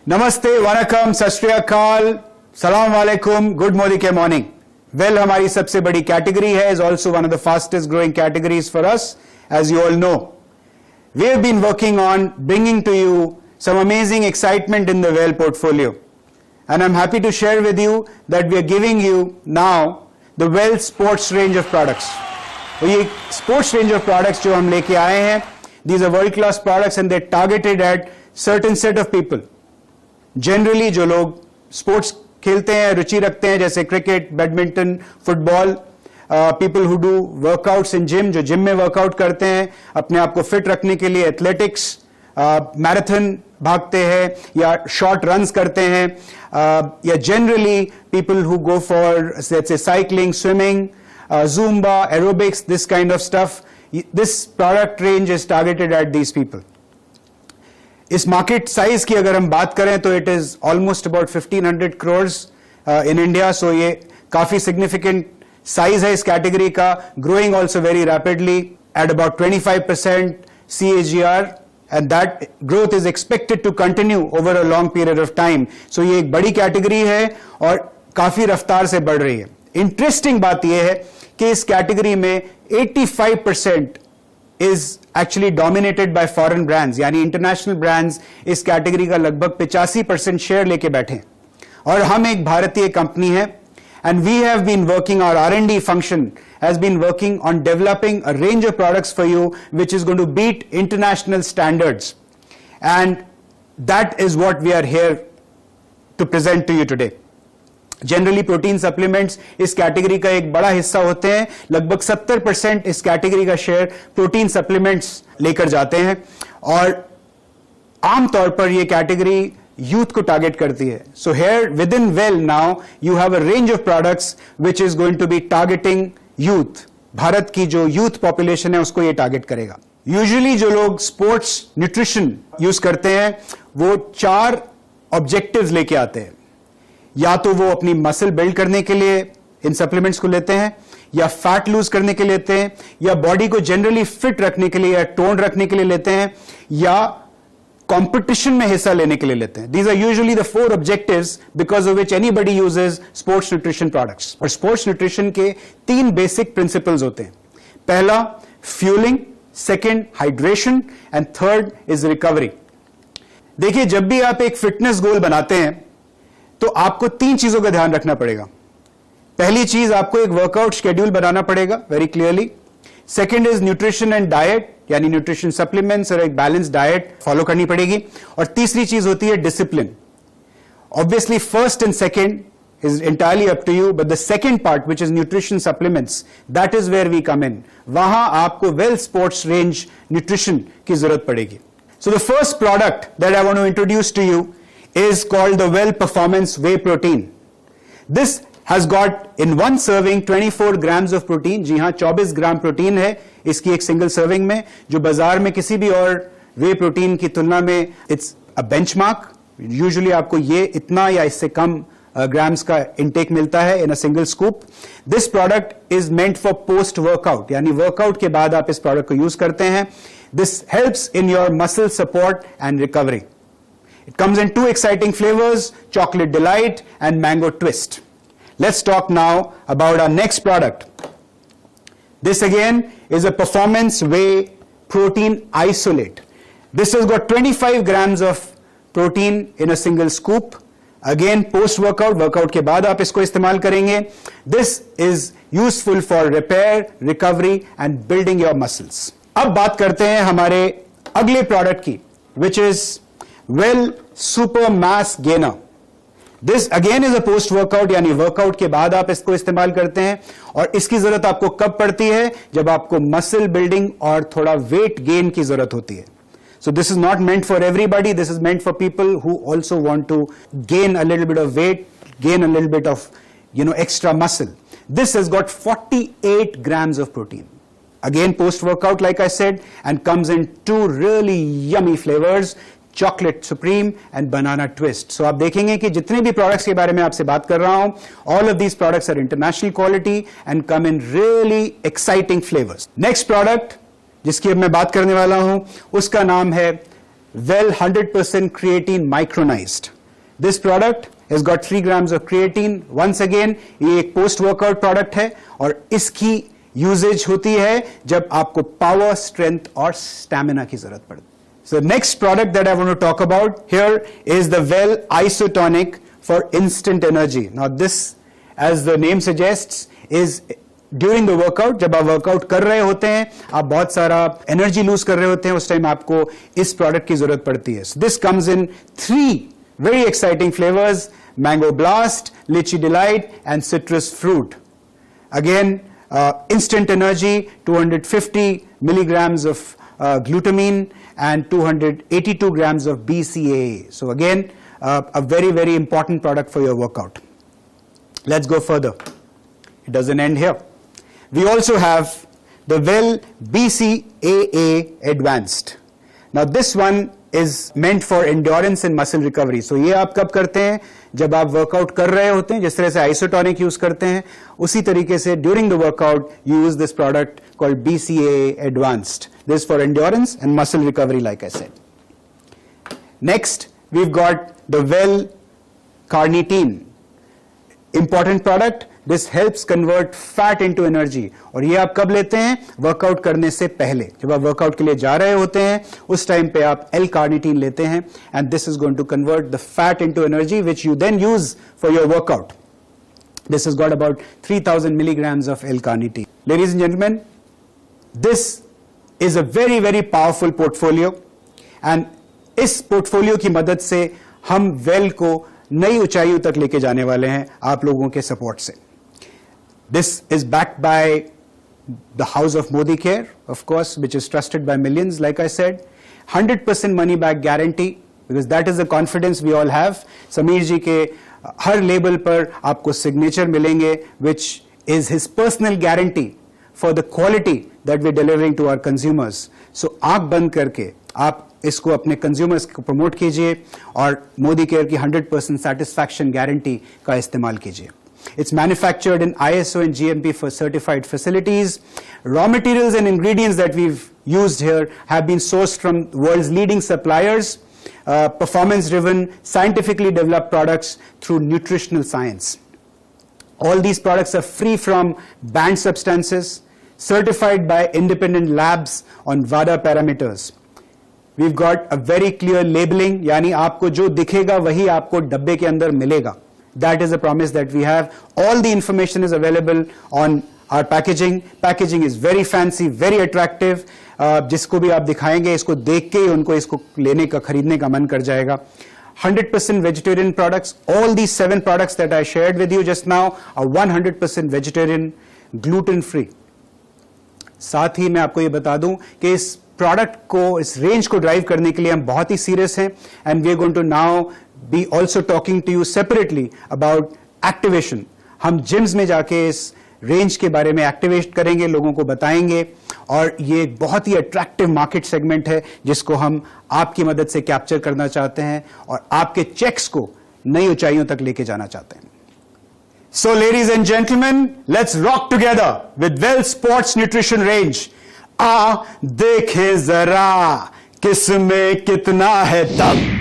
नमस्ते, वनकम, सत श्री अकाल, सलाम वालेकुम, गुड मोदी के मॉर्निंग। वेल, हमारी सबसे बड़ी कैटेगरी है, is also one of the fastest growing categories for us, as you all know. We have been working on bringing to you some amazing excitement in the Well portfolio, and I'm happy to share with you that we are giving you now the Well sports range of products. तो ये sports range of products जो हम लेके आए हैं, these are world class products and they're targeted at certain set of people. Generally जो लोग sports खेलते हैं, रुचि रखते हैं, जैसे cricket, badminton, football, people who do workouts in gym, जो जिम में वर्कआउट करते हैं अपने आप को फिट रखने के लिए, एथलेटिक्स, मैराथन भागते हैं या शॉर्ट रन्स करते हैं, या generally people who go for say cycling, swimming, zumba, aerobics, this kind of stuff. This product range is targeted at these people. इस मार्केट साइज की अगर हम बात करें तो it is almost about 1500 crores in India. So ये काफी significant size है इस कैटेगरी का, growing also very rapidly at about 25% CAGR, and that growth is expected to continue over a long period of time. So ये एक बड़ी category है और काफी रफ्तार से बढ़ रही है. इंटरेस्टिंग बात यह है कि इस कैटेगरी में 85% is actually dominated by foreign brands, यानी इंटरनेशनल ब्रांड्स इस कैटेगरी का लगभग 85% शेयर लेके बैठे हैं और हम एक भारतीय कंपनी है. And we have been working, our R&D function has been working on developing a range of products for you which is going to beat international standards, and that is what we are here to present to you today. Generally protein supplements इस category का एक बड़ा हिस्सा होते हैं, लगभग 70% इस category का शेयर प्रोटीन सप्लीमेंट्स लेकर जाते हैं और आमतौर पर ये कैटेगरी यूथ को टारगेट करती है. So here with in well now you have a range of products which is going to be targeting youth. Bharat की जो यूथ पॉपुलेशन है उसको ये टारगेट करेगा. यूजुअली जो लोग स्पोर्ट्स न्यूट्रिशन यूज करते हैं वो 4 ऑब्जेक्टिव्स लेके आते हैं. या तो वो अपनी मसल बिल्ड करने के लिए इन सप्लीमेंट्स को लेते हैं, या फैट लूज करने के लिए लेते हैं, या बॉडी को जनरली फिट रखने के लिए या टोन रखने के लिए लेते हैं, या कंपटीशन में हिस्सा लेने के लिए लेते हैं. These are usually the 4 objectives because of which anybody uses sports nutrition products. और sports nutrition के 3 basic principles होते हैं. पहला fueling, second hydration and third is recovery. देखिए, जब भी आप एक फिटनेस गोल बनाते हैं तो आपको 3 चीजों का ध्यान रखना पड़ेगा. पहली चीज, आपको एक वर्कआउट शेड्यूल बनाना पड़ेगा very clearly. Second is nutrition and diet, यानी न्यूट्रिशन सप्लीमेंट्स और एक बैलेंस डाइट फॉलो करनी पड़ेगी. और तीसरी चीज होती है discipline. Obviously first and second is entirely up to you, but the second part which is nutrition supplements, that is where we come in. वहां आपको वेल स्पोर्ट्स रेंज न्यूट्रिशन की जरूरत पड़ेगी. So the first product that I want to introduce to you is called the Well Performance Whey Protein. This has got in one serving 24 grams of protein. जी हाँ, 24 gram protein है इसकी एक single serving में, जो बाजार में किसी भी और वे प्रोटीन की तुलना में इट्स अ बेंचमार्क. यूजुअली आपको ये इतना या इससे कम ग्राम्स का इंटेक मिलता है in a single scoop. This product is meant for post workout, यानी वर्कआउट के बाद आप इस प्रोडक्ट को यूज करते हैं. This helps in your muscle support and recovery. It comes in 2 exciting flavors, Chocolate Delight and Mango Twist. Let's talk now about our next product. This again is a Performance Whey Protein Isolate. This has got 25 grams of protein in a single scoop. Again, post-workout, workout के बाद आप इसको इस्तेमाल करेंगे. This is useful for repair, recovery and building your muscles. अब बात करते हैं हमारे अगले product की, which is Well Super Mass Gainer. This again is a post workout, यानी वर्कआउट के बाद आप इसको इस्तेमाल करते हैं. और इसकी जरूरत आपको कब पड़ती है? जब आपको मसल बिल्डिंग और थोड़ा वेट गेन की जरूरत होती है. So this is not meant for everybody. This is meant for people who also want to gain a little bit of weight, gain a little bit of, extra muscle. This has got 48 grams of protein. Again, post workout, like I said, and comes in 2 really yummy flavors. Chocolate supreme and banana twist. So आप देखेंगे कि जितने भी products के बारे में आपसे बात कर रहा हूं, all of these products are international quality and come in really exciting flavours. Next product जिसकी अब मैं बात करने वाला हूं उसका नाम है Well 100% creatine micronized. This product has got 3 grams of creatine. Once again, ये एक post workout product है और इसकी यूजेज होती है जब आपको पावर, स्ट्रेंथ और स्टैमिना की जरूरत पड़ती है. So next product that I want to talk about here is the Well Isotonic for instant energy. Now this, as the name suggests, is during the workout. जब आप वर्कआउट कर रहे होते हैं, आप बहुत सारा एनर्जी लूज कर रहे होते हैं, उस टाइम आपको इस प्रोडक्ट की जरूरत पड़ती है. This comes in 3 very exciting flavours: mango blast, lychee delight and citrus fruit. Again instant energy, 250 milligrams of glutamine and 282 grams of BCAA. So again, a very, very important product for your workout. Let's go further. It doesn't end here. We also have the Well BCAA Advanced. Now this one is meant for endurance and muscle recovery. So ये आप कब करते हैं? जब आप workout कर रहे होते हैं, जिस तरह से आइसोटोनिक यूज करते हैं, उसी तरीके से during the workout you use this product called BCAA Advanced. This for endurance and muscle recovery, like I said. Next, we've got the Well Carnitine. Important product. This helps convert fat into energy. और ये आप कब लेते हैं? Workout करने से पहले. जब आप वर्कआउट के लिए जा रहे होते हैं, उस टाइम पे आप L-carnitine लेते हैं, and this is going to convert the fat into energy, which you then use for your workout. This has got about 3000 milligrams of L-carnitine. Ladies and gentlemen, this is a very, very powerful portfolio, and इस portfolio की मदद से हम well को नई ऊंचाइयों तक लेके जाने वाले हैं आप लोगों के सपोर्ट से. This is backed by the House of Modi Care, of course, which is trusted by millions, like I said. 100% money back guarantee, because that is the confidence we all have. Sameer ji के हर label पर आपको signature मिलेंगे, which is his personal guarantee for the quality that we're delivering to our consumers. So आंख बंद करके आप इसको अपने कंज्यूमर्स को प्रमोट कीजिए और मोदी केयर की 100% सेटिस्फैक्शन गारंटी का इस्तेमाल कीजिए. It's manufactured in ISO and GMP for certified facilities. Raw materials and ingredients that we've used here have been sourced from the world's leading suppliers. Performance-driven, scientifically developed products through nutritional science. All these products are free from banned substances, certified by independent labs on WADA parameters. We've got a very clear labeling, यानी आपको जो दिखेगा वही आपको डब्बे के अंदर मिलेगा. That is a promise that we have. All the information is available on our packaging. Packaging is very fancy, very attractive. जिसको भी आप दिखाएंगे, इसको देख के ही उनको इसको लेने का, खरीदने का मन कर जाएगा. 100% vegetarian products. All these 7 products that I shared with you just now are 100% vegetarian, gluten free. साथ ही मैं आपको ये बता दूं कि इस प्रोडक्ट को, इस रेंज को ड्राइव करने के लिए हम बहुत ही सीरियस हैं, and we are going to now be also talking to you separately about activation. हम जिम्स में जाके इस रेंज के बारे में एक्टिवेट करेंगे, लोगों को बताएंगे, और ये एक बहुत ही अट्रैक्टिव मार्केट सेगमेंट है जिसको हम आपकी मदद से कैप्चर करना चाहते हैं और आपके चेक्स को नई ऊंचाइयों तक लेके जाना चाहते हैं. So ladies and gentlemen, let's rock together with Well Sports Nutrition Range. आ देखें जरा किसमें कितना है दम.